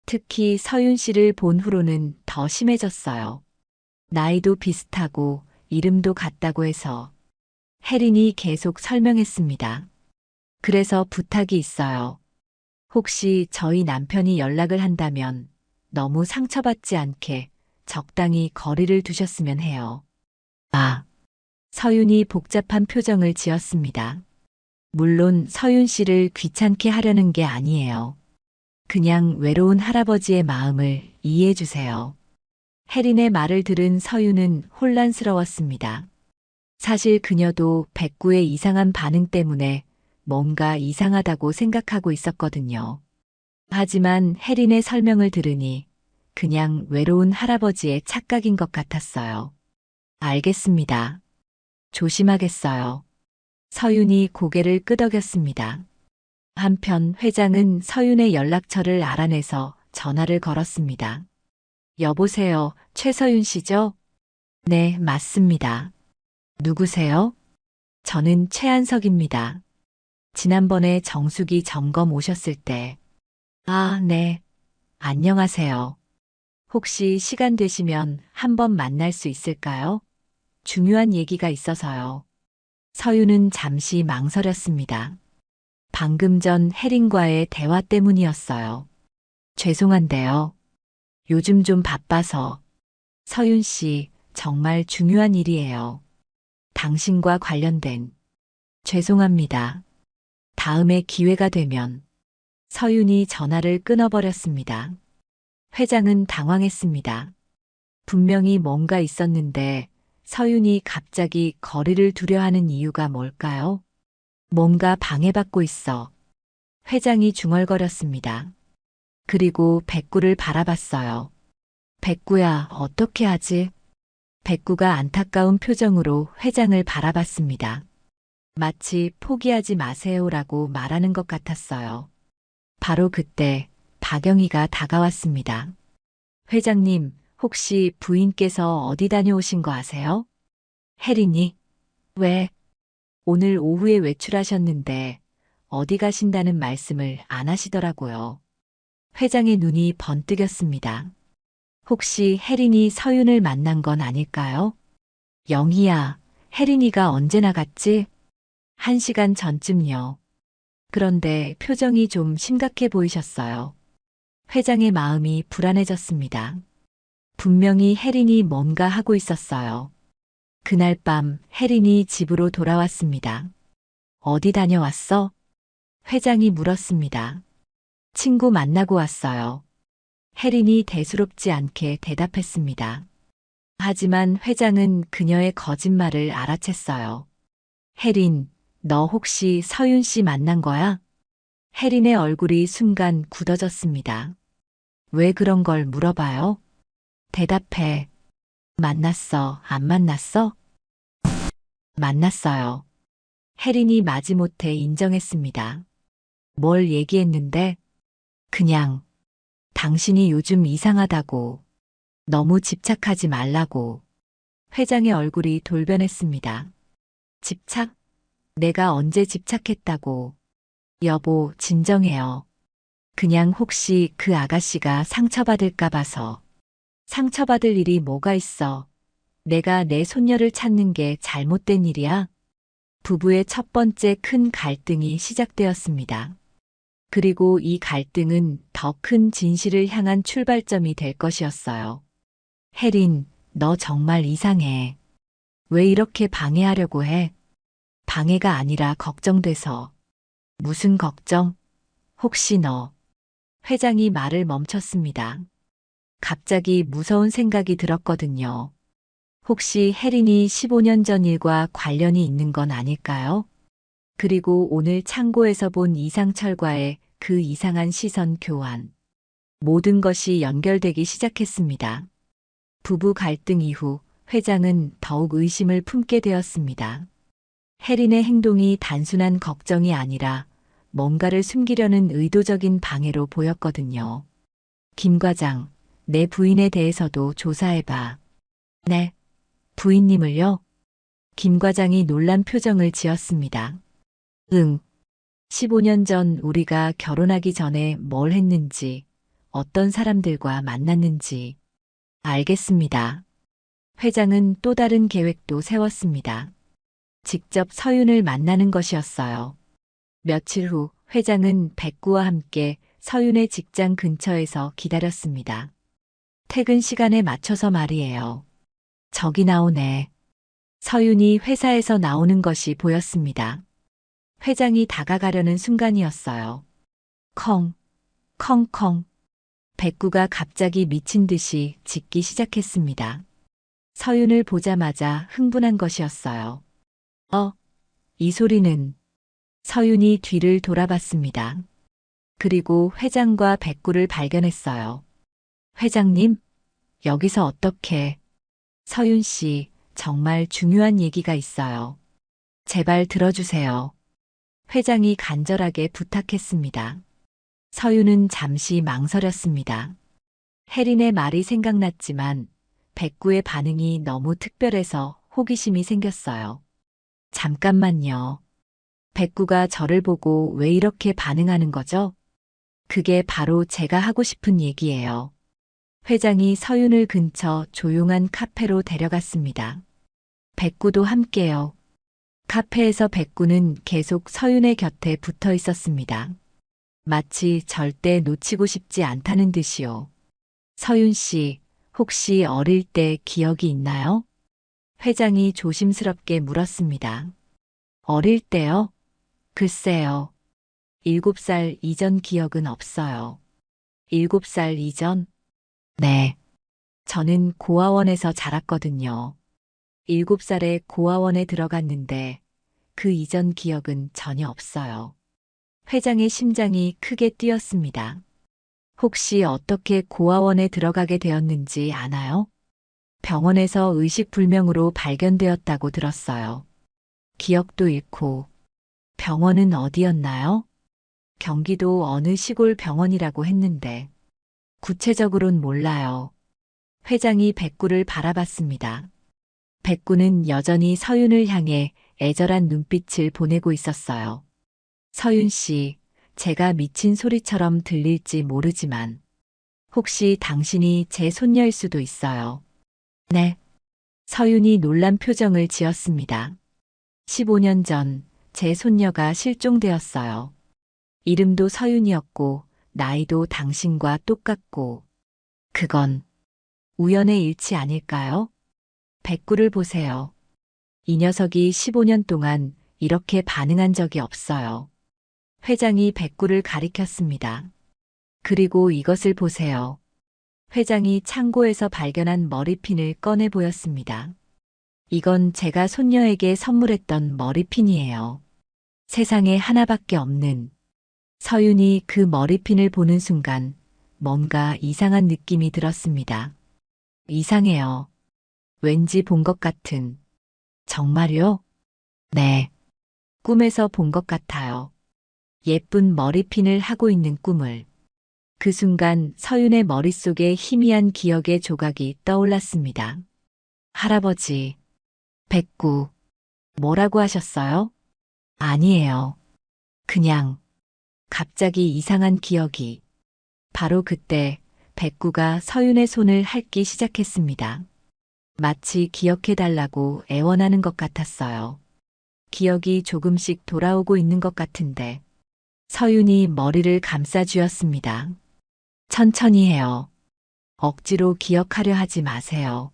특히 서윤 씨를 본 후로는 더 심해졌어요. 나이도 비슷하고 이름도 같다고 해서. 혜린이 계속 설명했습니다. 그래서 부탁이 있어요. 혹시 저희 남편이 연락을 한다면 너무 상처받지 않게 적당히 거리를 두셨으면 해요. 아, 서윤이 복잡한 표정을 지었습니다. 물론 서윤 씨를 귀찮게 하려는 게 아니에요. 그냥 외로운 할아버지의 마음을 이해해 주세요. 혜린의 말을 들은 서윤은 혼란스러웠습니다. 사실 그녀도 백구의 이상한 반응 때문에 뭔가 이상하다고 생각하고 있었거든요. 하지만 혜린의 설명을 들으니 그냥 외로운 할아버지의 착각인 것 같았어요. 알겠습니다. 조심하겠어요. 서윤이 고개를 끄덕였습니다. 한편 회장은 서윤의 연락처를 알아내서 전화를 걸었습니다. 여보세요, 최서윤 씨죠? 네, 맞습니다. 누구세요? 저는 최한석입니다. 지난번에 정수기 점검 오셨을 때. 아, 네. 안녕하세요. 혹시 시간 되시면 한번 만날 수 있을까요? 중요한 얘기가 있어서요. 서윤은 잠시 망설였습니다. 방금 전 혜린과의 대화 때문이었어요. 죄송한데요. 요즘 좀 바빠서. 서윤 씨, 정말 중요한 일이에요. 당신과 관련된. 죄송합니다. 다음에 기회가 되면. 서윤이 전화를 끊어버렸습니다. 회장은 당황했습니다. 분명히 뭔가 있었는데 서윤이 갑자기 거리를 두려 하는 이유가 뭘까요? 뭔가 방해받고 있어. 회장이 중얼거렸습니다. 그리고 백구를 바라봤어요. 백구야, 어떻게 하지? 백구가 안타까운 표정으로 회장을 바라봤습니다. 마치 포기하지 마세요라고 말하는 것 같았어요. 바로 그때 박영희가 다가왔습니다. 회장님, 혹시 부인께서 어디 다녀오신 거 아세요? 혜린이? 왜? 오늘 오후에 외출하셨는데 어디 가신다는 말씀을 안 하시더라고요. 회장의 눈이 번뜩였습니다. 혹시 혜린이 서윤을 만난 건 아닐까요? 영희야, 혜린이가 언제 나갔지? 1시간 전쯤요. 그런데 표정이 좀 심각해 보이셨어요. 회장의 마음이 불안해졌습니다. 분명히 혜린이 뭔가 하고 있었어요. 그날 밤 혜린이 집으로 돌아왔습니다. 어디 다녀왔어? 회장이 물었습니다. 친구 만나고 왔어요. 혜린이 대수롭지 않게 대답했습니다. 하지만 회장은 그녀의 거짓말을 알아챘어요. 혜린, 너 혹시 서윤 씨 만난 거야? 혜린의 얼굴이 순간 굳어졌습니다. 왜 그런 걸 물어봐요? 대답해. 만났어, 안 만났어? 만났어요. 혜린이 마지못해 인정했습니다. 뭘 얘기했는데? 그냥, 당신이 요즘 이상하다고. 너무 집착하지 말라고. 회장의 얼굴이 돌변했습니다. 집착? 내가 언제 집착했다고. 여보, 진정해요. 그냥 혹시 그 아가씨가 상처받을까 봐서. 상처받을 일이 뭐가 있어. 내가 내 손녀를 찾는 게 잘못된 일이야? 부부의 첫 번째 큰 갈등이 시작되었습니다. 그리고 이 갈등은 더 큰 진실을 향한 출발점이 될 것이었어요. 혜린, 너 정말 이상해. 왜 이렇게 방해하려고 해? 방해가 아니라 걱정돼서. 무슨 걱정? 혹시 너. 회장이 말을 멈췄습니다. 갑자기 무서운 생각이 들었거든요. 혹시 혜린이 15년 전 일과 관련이 있는 건 아닐까요? 그리고 오늘 창고에서 본 이상철과의 그 이상한 시선 교환. 모든 것이 연결되기 시작했습니다. 부부 갈등 이후 회장은 더욱 의심을 품게 되었습니다. 혜린의 행동이 단순한 걱정이 아니라 뭔가를 숨기려는 의도적인 방해로 보였거든요. 김 과장, 내 부인에 대해서도 조사해봐. 네. 부인님을요? 김 과장이 놀란 표정을 지었습니다. 응. 15년 전 우리가 결혼하기 전에 뭘 했는지, 어떤 사람들과 만났는지. 알겠습니다. 회장은 또 다른 계획도 세웠습니다. 직접 서윤을 만나는 것이었어요. 며칠 후 회장은 백구와 함께 서윤의 직장 근처에서 기다렸습니다. 퇴근 시간에 맞춰서 말이에요. 저기 나오네. 서윤이 회사에서 나오는 것이 보였습니다. 회장이 다가가려는 순간이었어요. 컹, 컹컹. 백구가 갑자기 미친 듯이 짖기 시작했습니다. 서윤을 보자마자 흥분한 것이었어요. 이 소리는. 서윤이 뒤를 돌아봤습니다. 그리고 회장과 백구를 발견했어요. 회장님, 여기서 어떻게? 서윤 씨, 정말 중요한 얘기가 있어요. 제발 들어주세요. 회장이 간절하게 부탁했습니다. 서윤은 잠시 망설였습니다. 혜린의 말이 생각났지만 백구의 반응이 너무 특별해서 호기심이 생겼어요. 잠깐만요. 백구가 저를 보고 왜 이렇게 반응하는 거죠? 그게 바로 제가 하고 싶은 얘기예요. 회장이 서윤을 근처 조용한 카페로 데려갔습니다. 백구도 함께요. 카페에서 백구는 계속 서윤의 곁에 붙어 있었습니다. 마치 절대 놓치고 싶지 않다는 듯이요. 서윤 씨, 혹시 어릴 때 기억이 있나요? 회장이 조심스럽게 물었습니다. 어릴 때요? 글쎄요. 7살 이전 기억은 없어요. 7살 이전? 네. 저는 고아원에서 자랐거든요. 7살에 고아원에 들어갔는데 그 이전 기억은 전혀 없어요. 회장의 심장이 크게 뛰었습니다. 혹시 어떻게 고아원에 들어가게 되었는지 아나요? 병원에서 의식불명으로 발견되었다고 들었어요. 기억도 잃고 병원은 어디였나요? 경기도 어느 시골 병원이라고 했는데 구체적으로는 몰라요. 회장이 백구를 바라봤습니다. 백구는 여전히 서윤을 향해 애절한 눈빛을 보내고 있었어요. 서윤 씨, 제가 미친 소리처럼 들릴지 모르지만 혹시 당신이 제 손녀일 수도 있어요. 네. 서윤이 놀란 표정을 지었습니다. 15년 전 제 손녀가 실종되었어요. 이름도 서윤이었고 나이도 당신과 똑같고 그건 우연의 일치 아닐까요? 백구를 보세요. 이 녀석이 15년 동안 이렇게 반응한 적이 없어요. 회장이 백구를 가리켰습니다. 그리고 이것을 보세요. 회장이 창고에서 발견한 머리핀을 꺼내 보였습니다. 이건 제가 손녀에게 선물했던 머리핀이에요. 세상에 하나밖에 없는. 서윤이 그 머리핀을 보는 순간 뭔가 이상한 느낌이 들었습니다. 이상해요. 왠지 본 것 같은. 정말요? 네. 꿈에서 본 것 같아요. 예쁜 머리핀을 하고 있는 꿈을. 그 순간 서윤의 머릿속에 희미한 기억의 조각이 떠올랐습니다. 할아버지, 백구, 뭐라고 하셨어요? 아니에요. 그냥, 갑자기 이상한 기억이. 바로 그때 백구가 서윤의 손을 핥기 시작했습니다. 마치 기억해달라고 애원하는 것 같았어요. 기억이 조금씩 돌아오고 있는 것 같은데 서윤이 머리를 감싸 쥐었습니다. 천천히 해요. 억지로 기억하려 하지 마세요.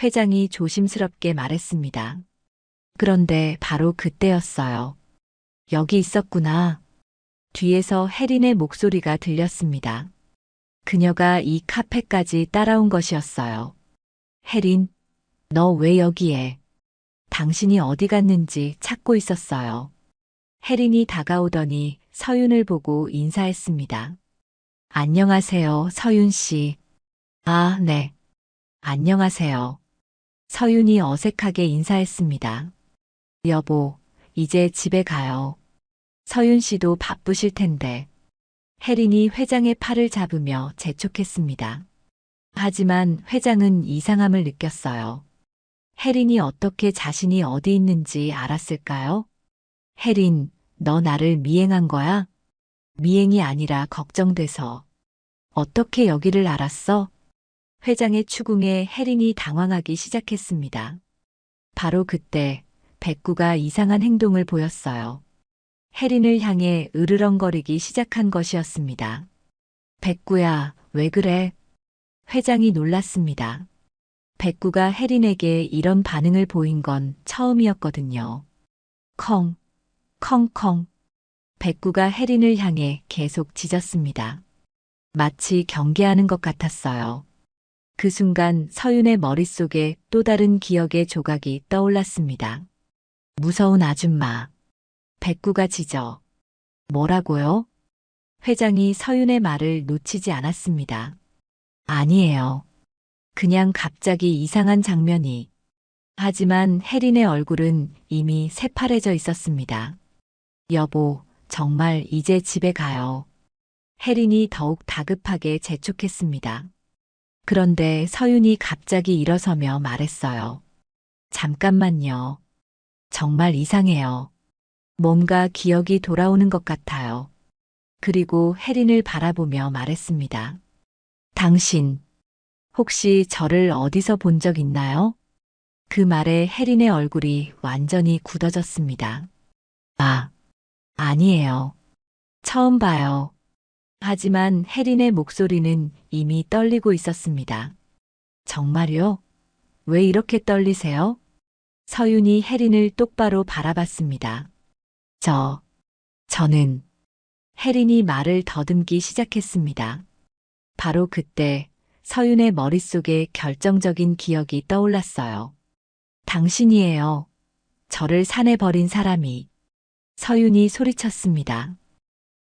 회장이 조심스럽게 말했습니다. 그런데 바로 그때였어요. 여기 있었구나. 뒤에서 혜린의 목소리가 들렸습니다. 그녀가 이 카페까지 따라온 것이었어요. 혜린, 너 왜 여기에? 당신이 어디 갔는지 찾고 있었어요. 혜린이 다가오더니 서윤을 보고 인사했습니다. 안녕하세요, 서윤 씨. 아, 네. 안녕하세요. 서윤이 어색하게 인사했습니다. 여보, 이제 집에 가요. 서윤 씨도 바쁘실 텐데. 혜린이 회장의 팔을 잡으며 재촉했습니다. 하지만 회장은 이상함을 느꼈어요. 혜린이 어떻게 자신이 어디 있는지 알았을까요? 혜린, 너 나를 미행한 거야? 미행이 아니라 걱정돼서. 어떻게 여기를 알았어? 회장의 추궁에 혜린이 당황하기 시작했습니다. 바로 그때 백구가 이상한 행동을 보였어요. 혜린을 향해 으르렁거리기 시작한 것이었습니다. 백구야, 왜 그래? 회장이 놀랐습니다. 백구가 혜린에게 이런 반응을 보인 건 처음이었거든요. 컹, 컹컹. 백구가 혜린을 향해 계속 짖었습니다. 마치 경계하는 것 같았어요. 그 순간 서윤의 머릿속에 또 다른 기억의 조각이 떠올랐습니다. 무서운 아줌마. 백구가 짖어. 뭐라고요? 회장이 서윤의 말을 놓치지 않았습니다. 아니에요. 그냥 갑자기 이상한 장면이. 하지만 혜린의 얼굴은 이미 새파래져 있었습니다. 여보, 정말 이제 집에 가요. 혜린이 더욱 다급하게 재촉했습니다. 그런데 서윤이 갑자기 일어서며 말했어요. 잠깐만요. 정말 이상해요. 뭔가 기억이 돌아오는 것 같아요. 그리고 혜린을 바라보며 말했습니다. 당신, 혹시 저를 어디서 본 적 있나요? 그 말에 혜린의 얼굴이 완전히 굳어졌습니다. 아, 아니에요. 처음 봐요. 하지만 혜린의 목소리는 이미 떨리고 있었습니다. 정말요? 왜 이렇게 떨리세요? 서윤이 혜린을 똑바로 바라봤습니다. 저, 저는 혜린이 말을 더듬기 시작했습니다. 바로 그때 서윤의 머릿속에 결정적인 기억이 떠올랐어요. 당신이에요. 저를 산에 버린 사람이. 서윤이 소리쳤습니다.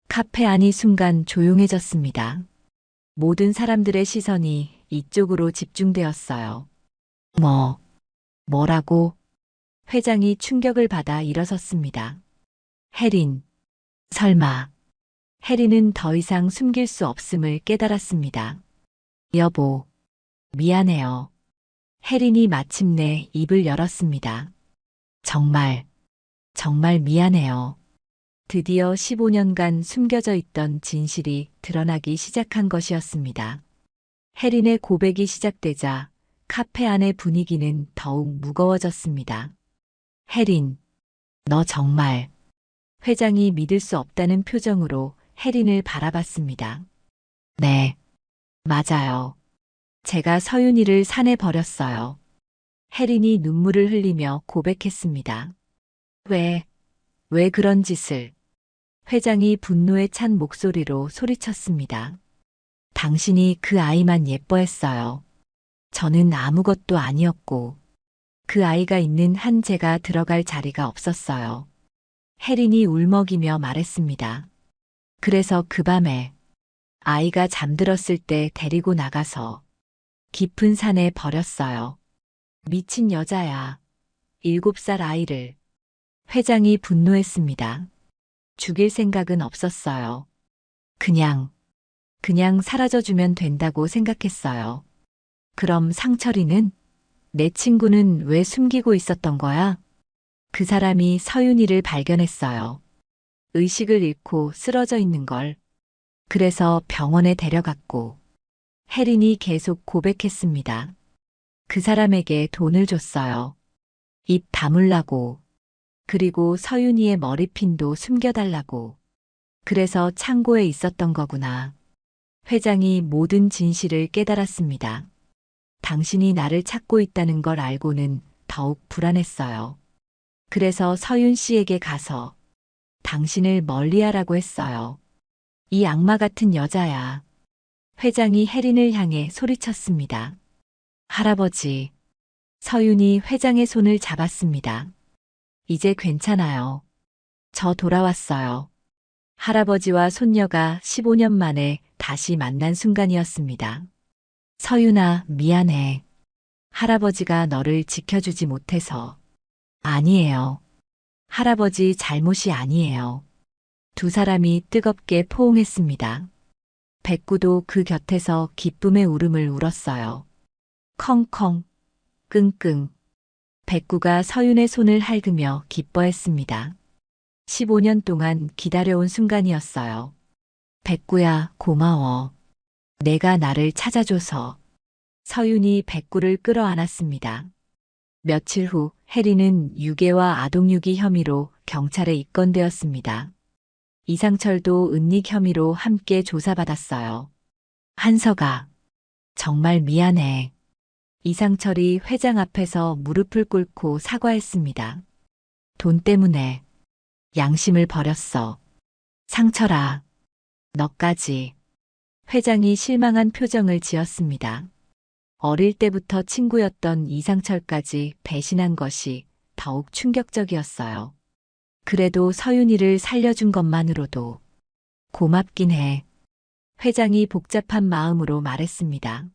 카페 안이 순간 조용해졌습니다. 모든 사람들의 시선이 이쪽으로 집중되었어요. 뭐라고? 회장이 충격을 받아 일어섰습니다. 혜린, 설마. 혜린은 더 이상 숨길 수 없음을 깨달았습니다. 여보, 미안해요. 혜린이 마침내 입을 열었습니다. 정말, 정말 미안해요. 드디어 15년간 숨겨져 있던 진실이 드러나기 시작한 것이었습니다. 혜린의 고백이 시작되자 카페 안의 분위기는 더욱 무거워졌습니다. 혜린, 너 정말. 회장이 믿을 수 없다는 표정으로 혜린을 바라봤습니다. 네, 맞아요. 제가 서윤이를 산에 버렸어요. 혜린이 눈물을 흘리며 고백했습니다. 왜 그런 짓을? 회장이 분노에 찬 목소리로 소리쳤습니다. 당신이 그 아이만 예뻐했어요. 저는 아무것도 아니었고, 그 아이가 있는 한 제가 들어갈 자리가 없었어요. 혜린이 울먹이며 말했습니다. 그래서 그 밤에 아이가 잠들었을 때 데리고 나가서 깊은 산에 버렸어요. 미친 여자야. 7살 아이를. 회장이 분노했습니다. 죽일 생각은 없었어요. 그냥 사라져주면 된다고 생각했어요. 그럼 상철이는? 내 친구는 왜 숨기고 있었던 거야? 그 사람이 서윤이를 발견했어요. 의식을 잃고 쓰러져 있는 걸. 그래서 병원에 데려갔고, 혜린이 계속 고백했습니다. 그 사람에게 돈을 줬어요. 입 다물라고. 그리고 서윤이의 머리핀도 숨겨달라고. 그래서 창고에 있었던 거구나. 회장이 모든 진실을 깨달았습니다. 당신이 나를 찾고 있다는 걸 알고는 더욱 불안했어요. 그래서 서윤 씨에게 가서 당신을 멀리하라고 했어요. 이 악마 같은 여자야. 회장이 혜린을 향해 소리쳤습니다. 할아버지. 서윤이 회장의 손을 잡았습니다. 이제 괜찮아요. 저 돌아왔어요. 할아버지와 손녀가 15년 만에 다시 만난 순간이었습니다. 서윤아, 미안해. 할아버지가 너를 지켜주지 못해서. 아니에요. 할아버지 잘못이 아니에요. 두 사람이 뜨겁게 포옹했습니다. 백구도 그 곁에서 기쁨의 울음을 울었어요. 컹컹, 끙끙. 백구가 서윤의 손을 핥으며 기뻐했습니다. 15년 동안 기다려온 순간이었어요. 백구야, 고마워. 내가 나를 찾아줘서. 서윤이 백구를 끌어안았습니다. 며칠 후 혜린은 유괴와 아동유기 혐의로 경찰에 입건되었습니다. 이상철도 은닉 혐의로 함께 조사받았어요. 한서가, 정말 미안해. 이상철이 회장 앞에서 무릎을 꿇고 사과했습니다. 돈 때문에 양심을 버렸어. 상철아, 너까지. 회장이 실망한 표정을 지었습니다. 어릴 때부터 친구였던 이상철까지 배신한 것이 더욱 충격적이었어요. 그래도 서윤이를 살려준 것만으로도 고맙긴 해. 회장이 복잡한 마음으로 말했습니다.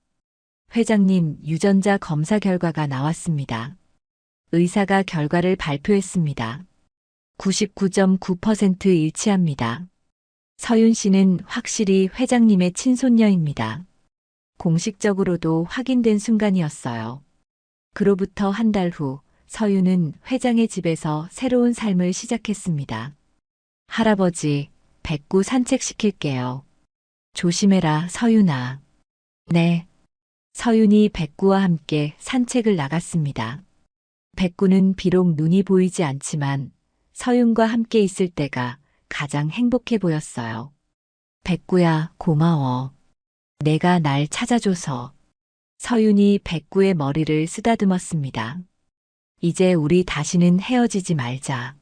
회장님, 유전자 검사 결과가 나왔습니다. 의사가 결과를 발표했습니다. 99.9% 일치합니다. 서윤 씨는 확실히 회장님의 친손녀입니다. 공식적으로도 확인된 순간이었어요. 그로부터 한 달 후 서윤은 회장의 집에서 새로운 삶을 시작했습니다. 할아버지, 백구 산책시킬게요. 조심해라, 서윤아. 네. 서윤이 백구와 함께 산책을 나갔습니다. 백구는 비록 눈이 보이지 않지만 서윤과 함께 있을 때가 가장 행복해 보였어요. 백구야, 고마워. 내가 날 찾아줘서. 서윤이 백구의 머리를 쓰다듬었습니다. 이제 우리 다시는 헤어지지 말자.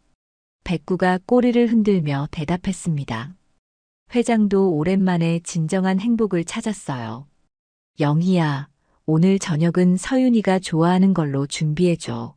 백구가 꼬리를 흔들며 대답했습니다. 회장도 오랜만에 진정한 행복을 찾았어요. 영희야, 오늘 저녁은 서윤이가 좋아하는 걸로 준비해줘.